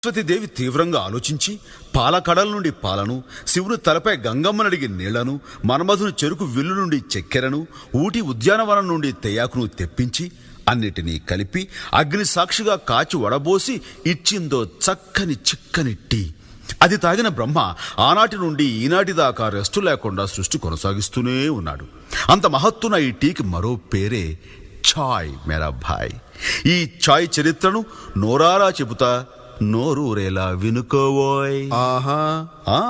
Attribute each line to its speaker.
Speaker 1: సరస్వతీదేవి తీవ్రంగా ఆలోచించి పాలకడల నుండి పాలను, శివుని తలపై గంగమ్మనడిగి నీళ్లను, మన్మధుని చెరుకు విల్లు నుండి చక్కెరను, ఊటి ఉద్యానవనం నుండి తెయాకును తెప్పించి అన్నిటినీ కలిపి అగ్ని సాక్షిగా కాచి వడబోసి ఇచ్చిందో చక్కని చిక్కని టీ. అది తాగిన బ్రహ్మ ఆనాటి నుండి ఈనాటి దాకా రెస్టు లేకుండా సృష్టి కొనసాగిస్తూనే ఉన్నాడు. అంత మహత్తున ఈ టీకి మరో పేరే ఛాయ్ మేరా భాయ్. ఈ ఛాయ్ చరిత్రను నోరారా చెబుతా, నోరూరేలా వినుకోవోయ్.
Speaker 2: ఆహా.
Speaker 1: ఆ